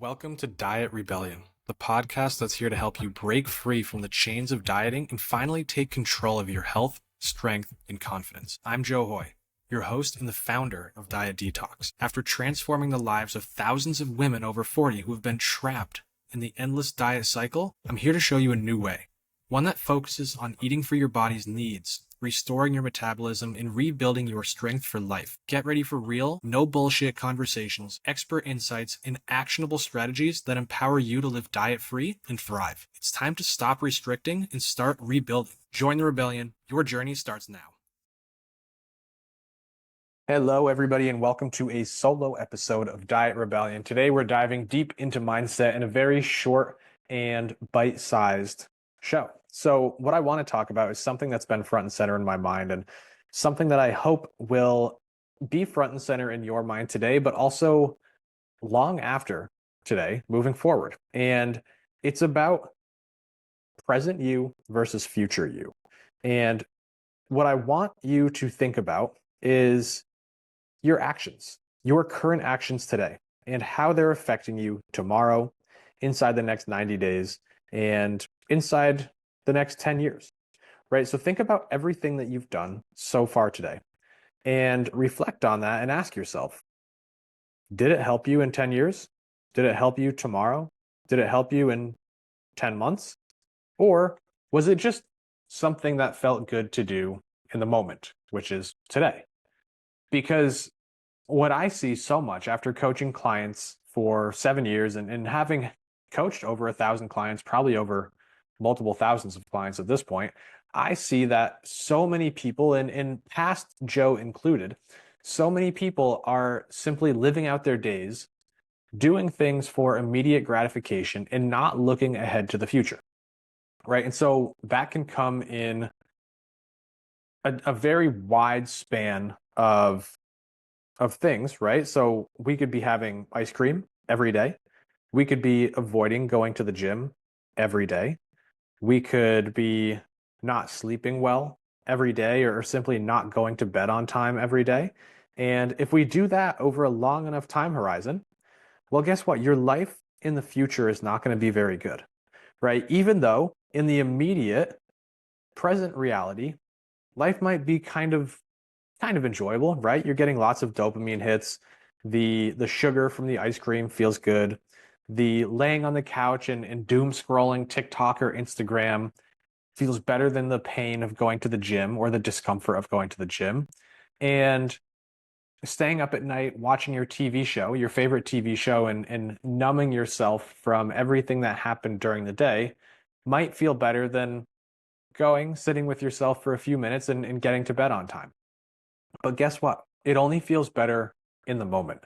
Welcome to Diet Rebellion, the podcast that's here to help you break free from the chains of dieting and finally take control of your health, strength, and confidence. I'm Joe Hoye, your host and the founder of Diet Detox. After transforming the lives of thousands of women over 40 who have been trapped in the endless diet cycle, I'm here to show you a new way. One that focuses on eating for your body's needs, restoring your metabolism, and rebuilding your strength for life. Get ready for real, no bullshit conversations, expert insights, and actionable strategies that empower you to live diet-free and thrive. It's time to stop restricting and start rebuilding. Join the rebellion. Your journey starts now. Hello, everybody, and welcome to a solo episode of Diet Rebellion. Today, we're diving deep into mindset in a very short and bite-sized show. So what I want to talk about is something that's been front and center in my mind and something that I hope will be front and center in your mind today, but also long after today, moving forward. And it's about present you versus future you. And what I want you to think about is your actions, your current actions today, and how they're affecting you tomorrow, inside the next 90 days, and inside the next 10 years, right? So think about everything that you've done so far today and reflect on that and ask yourself, did it help you in 10 years? Did it help you tomorrow? Did it help you in 10 months? Or was it just something that felt good to do in the moment, which is today? Because what I see so much after coaching clients for 7 years and having coached over 1,000 clients, probably over multiple thousands of clients at this point, I see that so many people, and past Joe included, so many people are simply living out their days, doing things for immediate gratification and not looking ahead to the future, right? And so that can come in a very wide span of things, right? So we could be having ice cream every day. We could be avoiding going to the gym every day. We could be not sleeping well every day or simply not going to bed on time every day. And if we do that over a long enough time horizon, well, guess what? Your life in the future is not going to be very good, right? Even though in the immediate present reality, life might be kind of enjoyable, right? You're getting lots of dopamine hits. The sugar from the ice cream feels good. The laying on the couch and doom scrolling TikTok or Instagram feels better than the pain of going to the gym or the discomfort of going to the gym. And staying up at night, watching your TV show, your favorite TV show, and numbing yourself from everything that happened during the day might feel better than sitting with yourself for a few minutes and getting to bed on time. But guess what? It only feels better in the moment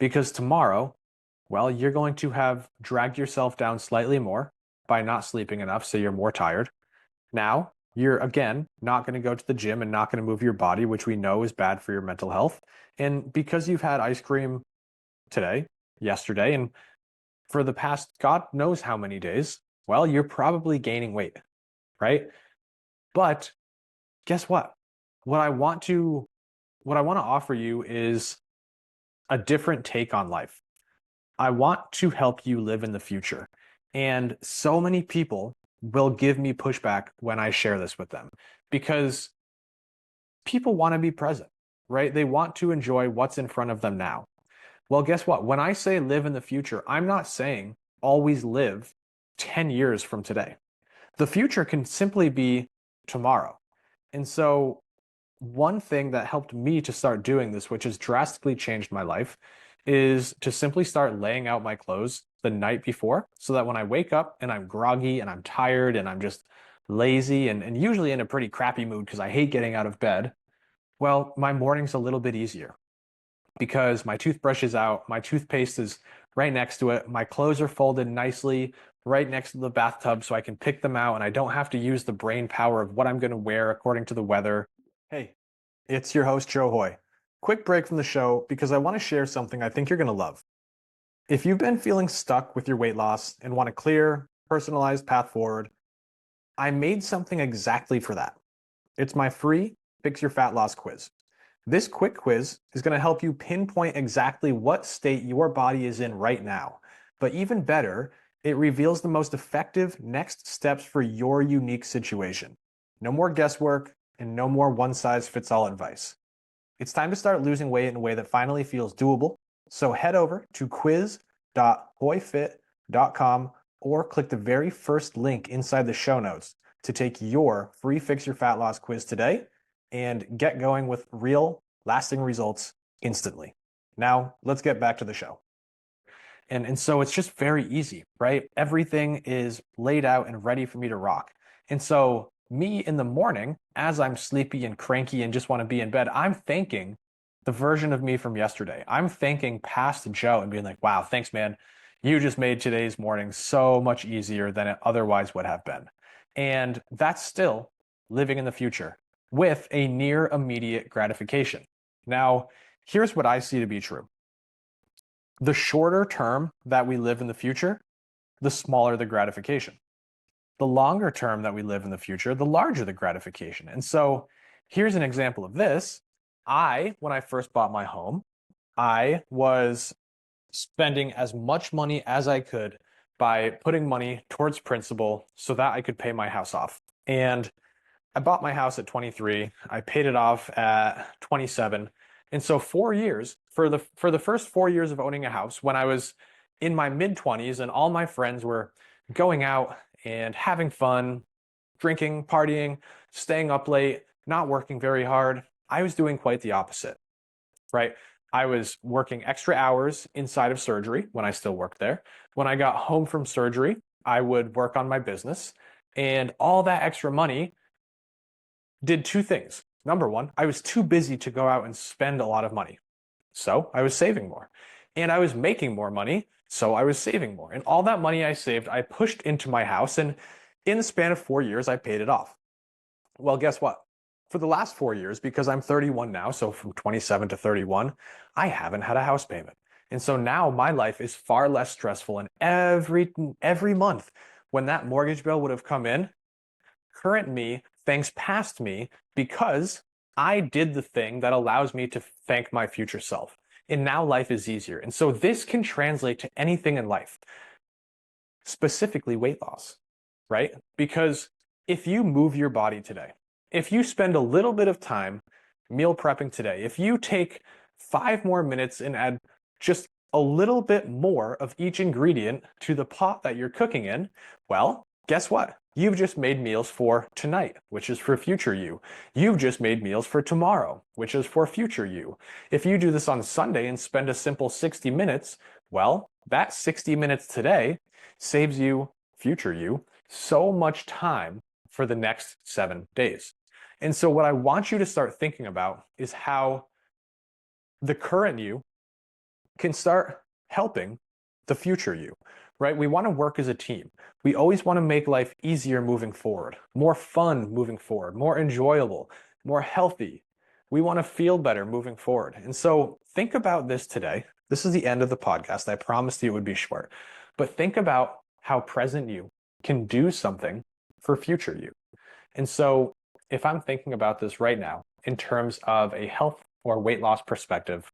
because tomorrow, well, you're going to have dragged yourself down slightly more by not sleeping enough, so you're more tired. Now, you're again not going to go to the gym and not going to move your body, which we know is bad for your mental health. And because you've had ice cream today, yesterday, and for the past God knows how many days, well, you're probably gaining weight, right? But guess what? What I want to offer you is a different take on life. I want to help you live in the future. And so many people will give me pushback when I share this with them because people want to be present, right? They want to enjoy what's in front of them now. Well, guess what? When I say live in the future, I'm not saying always live 10 years from today. The future can simply be tomorrow. And so one thing that helped me to start doing this, which has drastically changed my life, is to simply start laying out my clothes the night before so that when I wake up and I'm groggy and I'm tired and I'm just lazy and usually in a pretty crappy mood because I hate getting out of bed, well, my morning's a little bit easier because my toothbrush is out, my toothpaste is right next to it, my clothes are folded nicely right next to the bathtub so I can pick them out and I don't have to use the brain power of what I'm going to wear according to the weather. Hey, it's your host, Joe Hoye. Quick break from the show because I want to share something I think you're going to love. If you've been feeling stuck with your weight loss and want a clear, personalized path forward, I made something exactly for that. It's my free Fix Your Fat Loss quiz. This quick quiz is going to help you pinpoint exactly what state your body is in right now But even better, it reveals the most effective next steps for your unique situation. No more guesswork and no more one-size-fits-all advice. It's time to start losing weight in a way that finally feels doable. So head over to quiz.hoyfit.com or click the very first link inside the show notes to take your free Fix Your Fat Loss quiz today and get going with real, lasting results instantly. Now, let's get back to the show. And so it's just very easy, right? Everything is laid out and ready for me to rock. And so me in the morning, as I'm sleepy and cranky and just want to be in bed, I'm thanking the version of me from yesterday. I'm thanking past Joe and being like, wow, thanks, man. You just made today's morning so much easier than it otherwise would have been. And that's still living in the future with a near immediate gratification. Now, here's what I see to be true. The shorter term that we live in the future, the smaller the gratification. The longer term that we live in the future, the larger the gratification. And so here's an example of this. When I first bought my home, I was spending as much money as I could by putting money towards principal so that I could pay my house off. And I bought my house at 23. I paid it off at 27. And so 4 years, for the first 4 years of owning a house, when I was in my mid-20s and all my friends were going out and having fun, drinking, partying, staying up late, not working very hard, I was doing quite the opposite, right? I was working extra hours inside of surgery when I still worked there. When I got home from surgery, I would work on my business, and all that extra money did two things. Number one, I was too busy to go out and spend a lot of money. So I was saving more. And I was making more money, so I was saving more. And all that money I saved, I pushed into my house. And in the span of 4 years, I paid it off. Well, guess what? For the last 4 years, because I'm 31 now, so from 27 to 31, I haven't had a house payment. And so now my life is far less stressful. And every month when that mortgage bill would have come in, current me thanks past me because I did the thing that allows me to thank my future self. And now life is easier. And so this can translate to anything in life, specifically weight loss, right? Because if you move your body today, if you spend a little bit of time meal prepping today, if you take 5 more minutes and add just a little bit more of each ingredient to the pot that you're cooking in, well, guess what? You've just made meals for tonight, which is for future you. You've just made meals for tomorrow, which is for future you. If you do this on Sunday and spend a simple 60 minutes, well, that 60 minutes today saves you, future you, so much time for the next 7 days. And so what I want you to start thinking about is how the current you can start helping the future you, right? We want to work as a team. We always want to make life easier moving forward, more fun moving forward, more enjoyable, more healthy. We want to feel better moving forward. And so think about this today. This is the end of the podcast. I promised you it would be short, but think about how present you can do something for future you. And so if I'm thinking about this right now in terms of a health or weight loss perspective,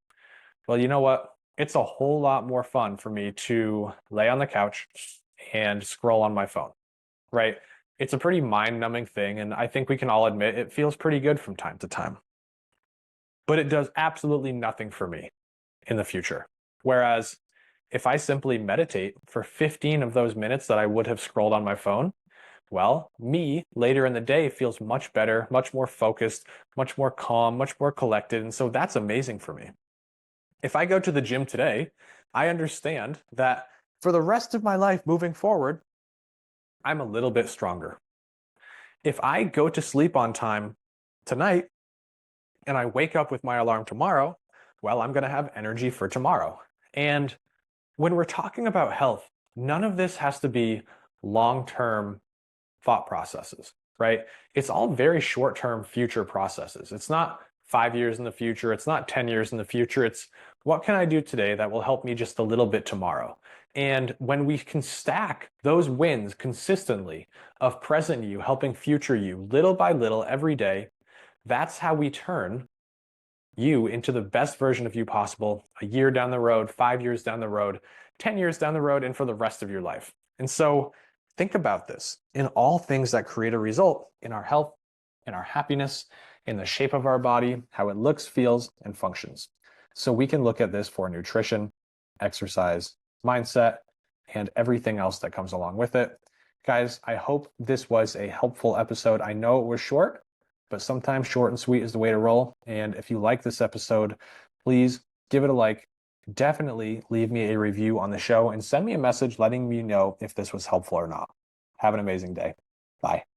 well, you know what? It's a whole lot more fun for me to lay on the couch and scroll on my phone, right? It's a pretty mind-numbing thing, and I think we can all admit it feels pretty good from time to time. But it does absolutely nothing for me in the future. Whereas if I simply meditate for 15 of those minutes that I would have scrolled on my phone, well, me later in the day feels much better, much more focused, much more calm, much more collected, and so that's amazing for me. If I go to the gym today, I understand that for the rest of my life moving forward, I'm a little bit stronger. If I go to sleep on time tonight and I wake up with my alarm tomorrow, well, I'm going to have energy for tomorrow. And when we're talking about health, none of this has to be long-term thought processes, right? It's all very short-term future processes. It's not 5 years in the future. It's not 10 years in the future. It's what can I do today that will help me just a little bit tomorrow? And when we can stack those wins consistently of present you helping future you little by little every day, that's how we turn you into the best version of you possible a year down the road, 5 years down the road. 10 years down the road and for the rest of your life. And so think about this in all things that create a result in our health, in our happiness, in the shape of our body, how it looks, feels, and functions. So we can look at this for nutrition, exercise, mindset, and everything else that comes along with it. Guys, I hope this was a helpful episode. I know it was short, but sometimes short and sweet is the way to roll. And if you like this episode, please give it a like. Definitely leave me a review on the show and send me a message letting me know if this was helpful or not. Have an amazing day. Bye.